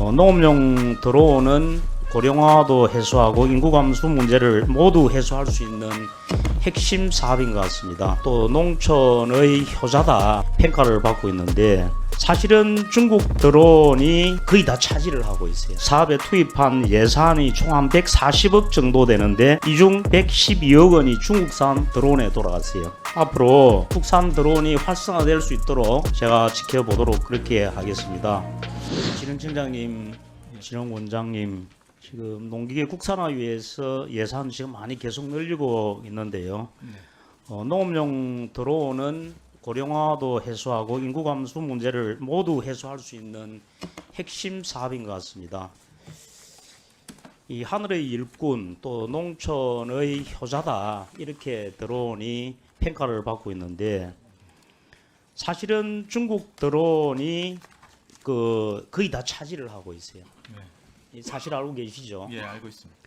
농업용 들어오는 고령화도 해소하고 인구 감소 문제를 모두 해소할 수 있는 핵심 사업인 것 같습니다. 또 농촌의 효자다 평가를 받고 있는데 사실은 중국 드론이 거의 다 차지를 하고 있어요. 사업에 투입한 예산이 총 한 140억 정도 되는데 이 중 112억 원이 중국산 드론에 돌아갔어요. 앞으로 국산 드론이 활성화될 수 있도록 제가 지켜보도록 그렇게 하겠습니다. 진흥청장님, 진흥원장님, 지금 농기계 국산화 위해서 예산 지금 많이 계속 늘리고 있는데요. 농업용 들어오는 고령화도 해소하고 인구 감소 문제를 모두 해소할 수 있는 핵심 사업인 것 같습니다. 이 하늘의 일꾼 또 농촌의 효자다 이렇게 드론이 평가를 받고 있는데 사실은 중국 드론이 거의 다 차지를 하고 있어요. 네. 사실 알고 계시죠? 예, 알고 있습니다.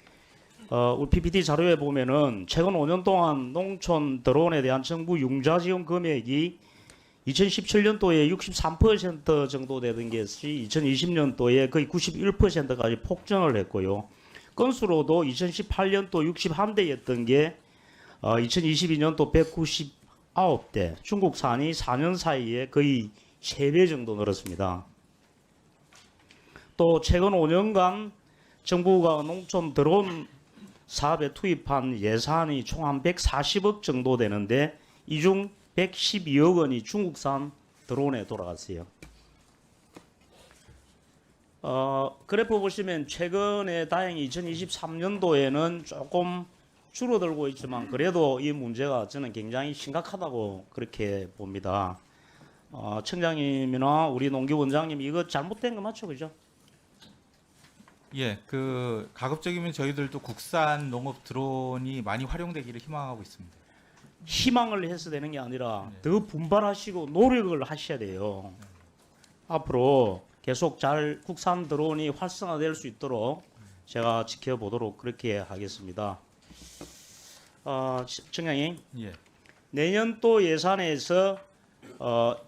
우리 PPT 자료에 보면은 최근 5년 동안 농촌 드론에 대한 정부 융자 지원 금액이 2017년도에 63% 정도 되던 것이 2020년도에 거의 91%까지 폭증을 했고요. 건수로도 2018년도 61대였던 게 2022년도 199대, 중국산이 4년 사이에 거의 3배 정도 늘었습니다. 또 최근 5년간 정부가 농촌 드론 사업에 투입한 예산이 총 한 140억 정도 되는데 이 중 112억 원이 중국산 드론에 돌아갔어요. 그래프 보시면 최근에 다행히 2023년도에는 조금 줄어들고 있지만 그래도 이 문제가 저는 굉장히 심각하다고 그렇게 봅니다. 청장님이나 우리 농기원장님 이거 잘못된 거 맞죠, 그죠? 예, 가급적이면 저희들도 국산 농업 드론이 많이 활용되기를 희망하고 있습니다. 희망을 해서 되는 게 아니라 더 분발하시고 노력을 하셔야 돼요. 앞으로 계속 잘 국산 드론이 활성화될 수 있도록 제가 지켜보도록 그렇게 하겠습니다. 청장님, 예. 내년도 예산에서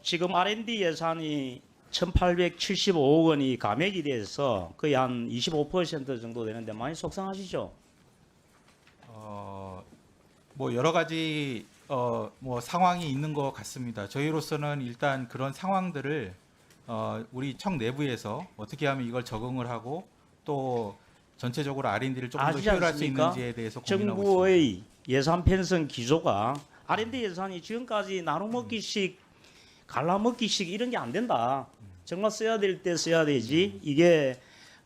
지금 R&D 예산이 1,875억 원이 감액이 돼서 거의 한 25% 정도 되는데 많이 속상하시죠? 뭐 여러 가지 뭐 상황이 있는 것 같습니다. 저희로서는 일단 그런 상황들을 우리 청 내부에서 어떻게 하면 이걸 적응을 하고 또 전체적으로 R&D를 조금 더 효율할 수 있는지에 대해서 고민하고 정부의 있습니다. 예산 편성 기조가 R&D 예산이 지금까지 나눠먹기식, 갈라먹기식 이런 게 안 된다. 정말 써야 될 때 써야 되지. 이게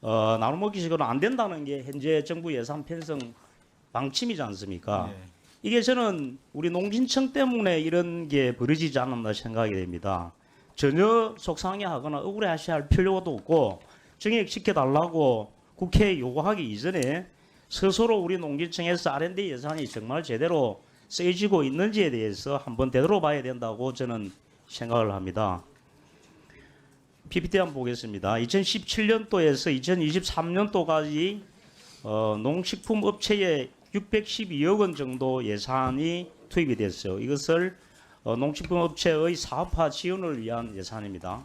나눠먹기식으로 안 된다는 게 현재 정부 예산 편성 방침이지 않습니까? 예. 이게 저는 우리 농진청 때문에 이런 게 벌어지지 않았나 생각이 됩니다. 전혀 속상해하거나 억울해하셔야 할 필요도 없고 정액시켜달라고 국회에 요구하기 이전에 스스로 우리 농진청에서 R&D 예산이 정말 제대로 쓰여지고 있는지에 대해서 한번 되돌아봐야 된다고 저는 생각을 합니다. PPT 한번 보겠습니다. 2017년도에서 2023년도까지 농식품 업체에 612억 원 정도 예산이 투입이 됐어요. 이것을 농식품 업체의 사업화 지원을 위한 예산입니다.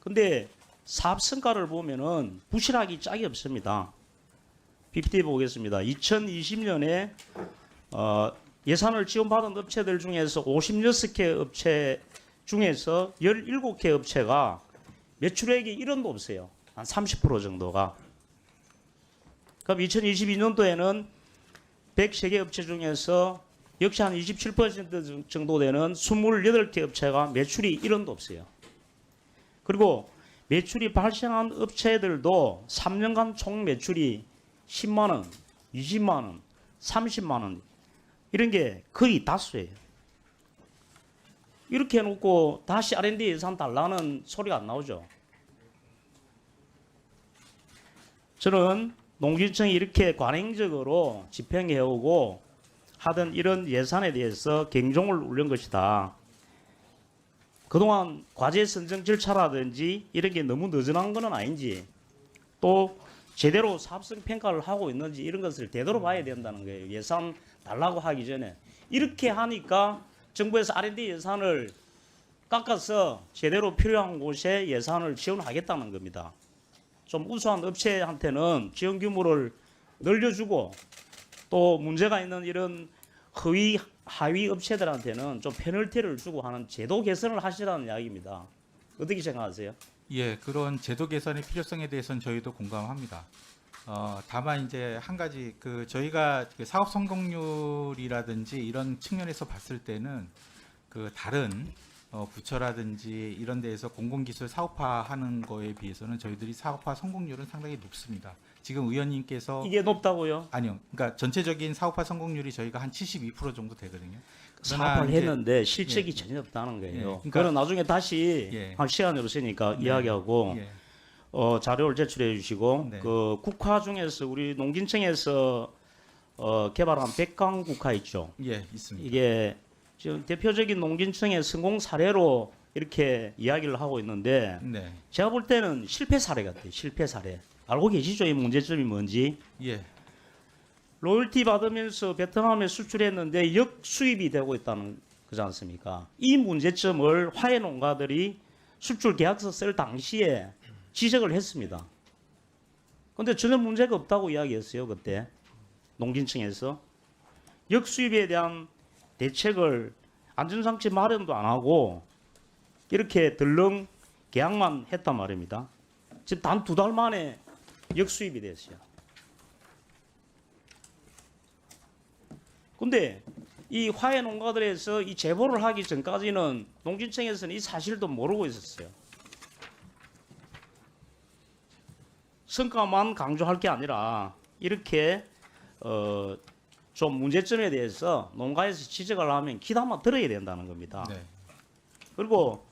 근데 사업 성과를 보면은 부실하기 짝이 없습니다. PPT 보겠습니다. 2020년에 예산을 지원받은 업체들 중에서 56개 업체 중에서 17개 업체가 매출액이 1원도 없어요. 한 30% 정도가. 그럼 2022년도에는 103개 업체 중에서 역시 한 27% 정도 되는 28개 업체가 매출이 1원도 없어요. 그리고 매출이 발생한 업체들도 3년간 총 매출이 10만 원, 20만 원, 30만 원 이런 게 거의 다수예요. 이렇게 해놓고 다시 R&D 예산 달라는 소리가 안 나오죠. 저는 농진청이 이렇게 관행적으로 집행해오고 하던 이런 예산에 대해서 경종을 울린 것이다. 그동안 과제 선정 절차라든지 이런 게 너무 느슨한 건 아닌지 또 제대로 사업성 평가를 하고 있는지 이런 것을 되돌아봐야 된다는 거예요. 예산 달라고 하기 전에. 이렇게 하니까 정부에서 R&D 예산을 깎아서 제대로 필요한 곳에 예산을 지원하겠다는 겁니다. 좀 우수한 업체한테는 지원 규모를 늘려주고 또 문제가 있는 이런 하위 업체들한테는 좀 페널티를 주고 하는 제도 개선을 하시라는 이야기입니다. 어떻게 생각하세요? 예, 그런 제도 개선의 필요성에 대해서는 저희도 공감합니다. 다만 이제 한 가지 저희가 그 사업 성공률이라든지 이런 측면에서 봤을 때는 그 다른 부처라든지 이런 데에서 공공기술 사업화하는 거에 비해서는 저희들이 사업화 성공률은 상당히 높습니다. 지금 의원님께서 이게 높다고요? 아니요, 그러니까 전체적인 사업화 성공률이 저희가 한 72% 정도 되거든요. 사업을 이제- 했는데 실적이 전혀 없다는 거예요. 그러니까- 그거는 나중에 다시 예. 할 시간이 없으니까 네. 이야기하고 예, 자료를 제출해 주시고 네. 그 국화 중에서 우리 농진청에서 개발한 백강 국화 있죠. 예, 있습니다. 이게 지금 대표적인 농진청의 성공 사례로 이렇게 이야기를 하고 있는데 네, 제가 볼 때는 실패 사례 같아요. 실패 사례. 알고 계시죠? 이 문제점이 뭔지? 예, 로열티 받으면서 베트남에 수출했는데 역수입이 되고 있다는 거지 않습니까? 이 문제점을 화훼 농가들이 수출 계약서 쓸 당시에 지적을 했습니다. 근데 전혀 문제가 없다고 이야기했어요, 그때. 농진청에서. 역수입에 대한 대책을 안전장치 마련도 안 하고 이렇게 덜렁 계약만 했단 말입니다. 지금 단 2달 만에 역수입이 됐어요. 근데 이 화훼 농가들에서 이 제보를 하기 전까지는 농진청에서는 이 사실도 모르고 있었어요. 성과만 강조할 게 아니라 이렇게 좀 문제점에 대해서 농가에서 지적을 하면 귀담아 들어야 된다는 겁니다. 네, 그리고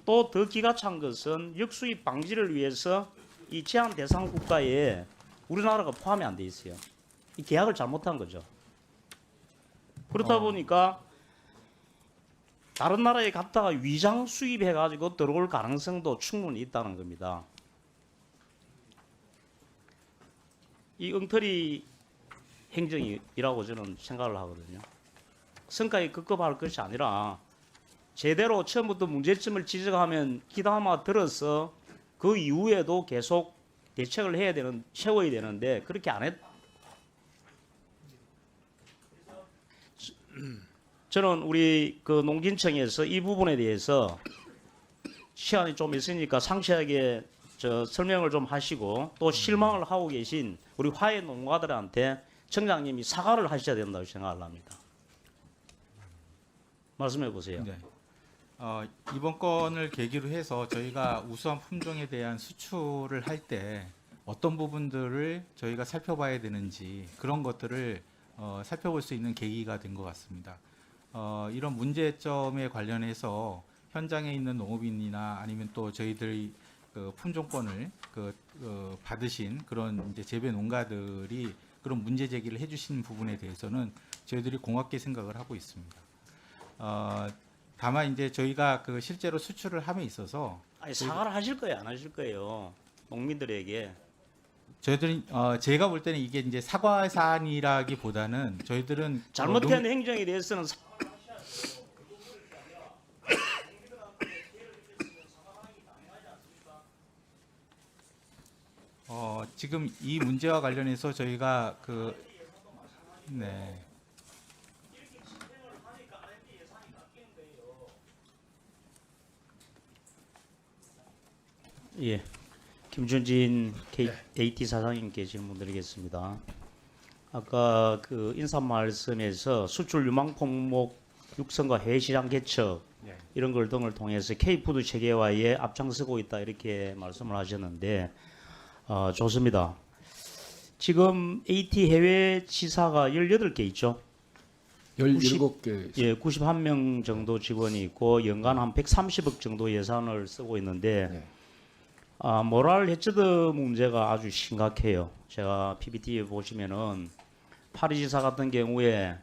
또 더 기가 찬 것은 역수입 방지를 위해서 이 제한 대상 국가에 우리나라가 포함이 안 돼 있어요. 이 계약을 잘못한 거죠. 그렇다 보니까 다른 나라에 갔다가 위장 수입해 가지고 들어올 가능성도 충분히 있다는 겁니다. 이 엉터리 행정이라고 저는 생각을 하거든요. 성과에 급급할 것이 아니라 제대로 처음부터 문제점을 지적하면 귀담아 들어서 그 이후에도 계속 대책을 세워야 되는데 그렇게 안 했. 저는 우리 그 농진청에서 이 부분에 대해서 시간이 좀 있으니까 상세하게 설명을 좀 하시고 또 실망을 하고 계신 우리 화훼 농가들한테 청장님이 사과를 하셔야 된다고 생각을 합니다. 말씀해 보세요. 네. 이번 건을 계기로 해서 저희가 우수한 품종에 대한 수출을 할 때 어떤 부분들을 저희가 살펴봐야 되는지 그런 것들을 살펴볼 수 있는 계기가 된 것 같습니다. 이런 문제점에 관련해서 현장에 있는 농업인이나 아니면 또 저희들이 그 품종권을 받으신 그런 이제 재배 농가들이 그런 문제 제기를 해주신 부분에 대해서는 저희들이 고맙게 생각을 하고 있습니다. 다만 이제 저희가 그 실제로 수출을 함에 있어서 아니, 사과를 하실 거예요, 안 하실 거예요? 농민들에게. 저희들은 제가 볼 때는 이게 이제 사과 사안이라기보다는 저희들은 잘못된 행정에 대해서는 지금 이 문제와 관련해서 저희가 네. 예, 김준진 AT 사장님께 질문 드리겠습니다. 아까 그 인사 말씀에서 수출 유망 품목 육성과 해외 시장 개척 이런 걸 등을 통해서 K푸드 체계화에 앞장서고 있다 이렇게 말씀을 하셨는데 좋습니다. 지금 AT 해외 지사가 18개 있죠. 17개. 예, 91명 정도 직원이 있고 연간 한 130억 정도 예산을 쓰고 있는데 네. 모랄 해저드 문제가 아주 심각해요. 제가 PPT에 보시면은 파리지사 같은 경우에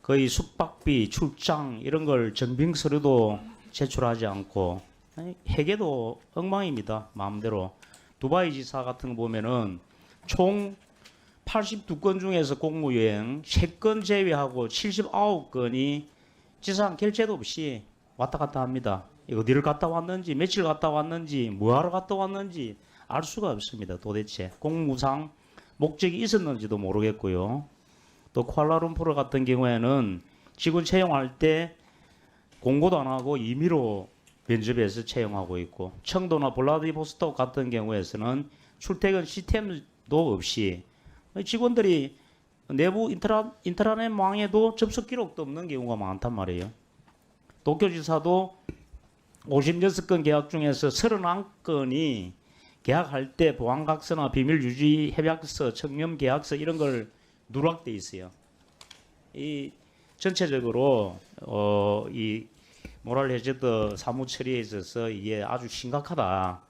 거의 숙박비, 출장 이런 걸 증빙서류도 제출하지 않고 회계도 엉망입니다. 마음대로. 두바이 지사 같은 거 보면은 총 82건 중에서 공무여행 3건 제외하고 79건이 지사장 결제도 없이 왔다 갔다 합니다. 어디를 갔다 왔는지, 며칠 갔다 왔는지, 뭐하러 갔다 왔는지 알 수가 없습니다. 도대체 공무상 목적이 있었는지도 모르겠고요. 또 쿠알라룸푸르 같은 경우에는 직원 채용할 때 공고도 안 하고 임의로 면접에서 채용하고 있고, 청도나 블라디보스토크 같은 경우에서는 출퇴근 시스템도 없이 직원들이 내부 인트라넷 망에도 접속 기록도 없는 경우가 많단 말이에요. 도쿄지사도 56건 계약 중에서 31건이 계약할 때 보안각서나 비밀유지 협약서, 청렴 계약서 이런 걸 누락돼 있어요. 이 전체적으로 이 모랄 해저드 사무 처리에 있어서 이게 아주 심각하다.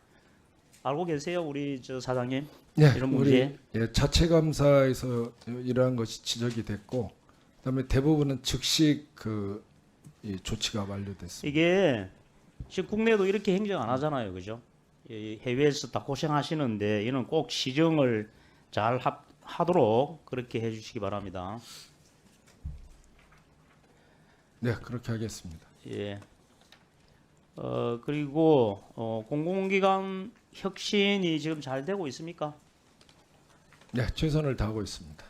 알고 계세요, 우리 저 사장님? 네, 이런 우리 문제? 자체 감사에서 이러한 것이 지적이 됐고, 그다음에 대부분은 즉시 이 조치가 완료됐습니다. 이게 지금 국내도 이렇게 행정 안 하잖아요, 그죠? 이 해외에서 다 고생하시는데 이는 꼭 시정을 잘 하도록 그렇게 해주시기 바랍니다. 네, 그렇게 하겠습니다. 예. 그리고 공공기관 혁신이 지금 잘 되고 있습니까? 네, 최선을 다하고 있습니다.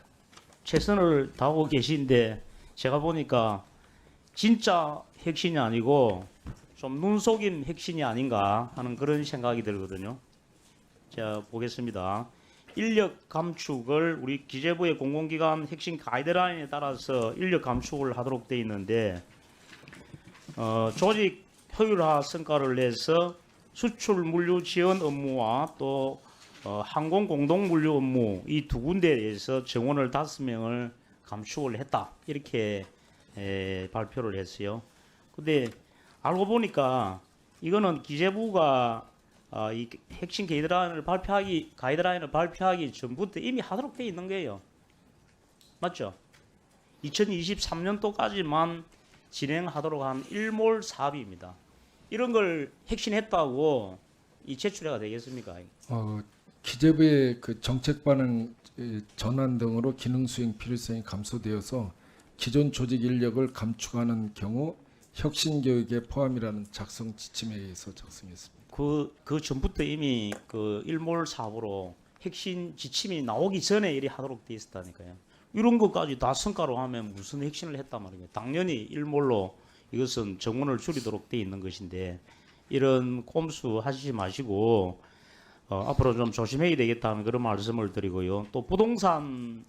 최선을 다하고 계신데 제가 보니까 진짜 혁신이 아니고 좀 눈속임 혁신이 아닌가 하는 그런 생각이 들거든요. 자, 보겠습니다. 인력 감축을 우리 기재부의 공공기관 혁신 가이드라인에 따라서 인력 감축을 하도록 되어 있는데, 조직 효율화 성과를 내서 수출 물류 지원 업무와 또 항공 공동 물류 업무 이 두 군데에서 정원을 5명을 감축을 했다, 이렇게 발표를 했어요. 근데 알고 보니까 이거는 기재부가 이 핵심 가이드라인을 발표하기 전부터 이미 하도록 돼 있는 거예요. 맞죠? 2023년도까지만 진행하도록 한 일몰 사업입니다. 이런 걸 혁신했다고 이 제출해가 되겠습니까? 기재부의 그 정책 반응 전환 등으로 기능 수행 필요성이 감소되어서 기존 조직 인력을 감축하는 경우 혁신 교육에 포함이라는 작성 지침에 의해서 작성했습니다. 그 전부터 이미 그 일몰 사업으로 핵심 지침이 나오기 전에 일이 하도록 돼 있었다니까요. 이런 것까지 다 성과로 하면 무슨 혁신을 했단 말이에요. 당연히 일몰로 이것은 정원을 줄이도록 돼 있는 것인데, 이런 꼼수 하시지 마시고 앞으로 좀 조심해야 되겠다는 그런 말씀을 드리고요. 또 부동산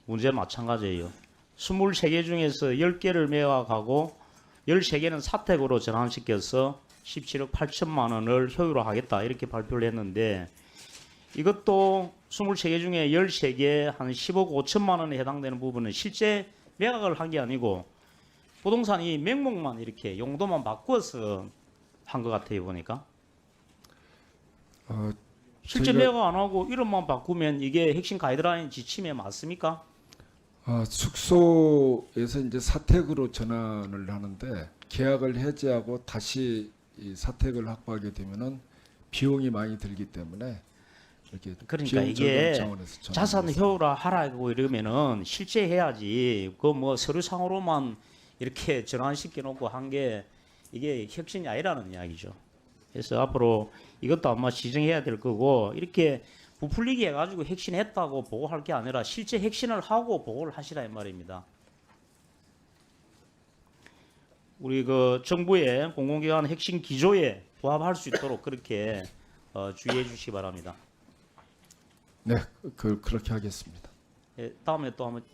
문제 마찬가지예요. 23개 중에서 10개를 매각하고 13개는 사택으로 전환시켜서 17억 8천만 원을 효율화하겠다, 이렇게 발표를 했는데, 이것도 23개 중에 13개 한 10억 5천만 원에 해당되는 부분은 실제 매각을 한 게 아니고 부동산이 명목만 이렇게 용도만 바꿔서 한 것 같아요, 보니까. 실제 저희가- 매각 안 하고 이름만 바꾸면 이게 핵심 가이드라인 지침에 맞습니까? 숙소에서 이제 사택으로 전환을 하는데, 계약을 해지하고 다시 이 사택을 확보하게 되면은 비용이 많이 들기 때문에 이렇게 그러니까 비용 이게 절감 차원에서 전환을 자산 했습니다. 효율화 하라고 이러면은 실제 해야지. 그 뭐 서류상으로만 이렇게 전환시켜 놓고 한 게 이게 혁신이 아니라는 이야기죠. 그래서 앞으로 이것도 아마 시정해야 될 거고, 이렇게 부풀리기 해가지고 혁신했다고 보고할 게 아니라 실제 혁신을 하고 보고를 하시라 이 말입니다. 우리 그 정부의 공공기관 핵심 기조에 부합할 수 있도록 그렇게 주의해 주시기 바랍니다. 네, 그렇게 하겠습니다. 예, 다음에 또 한번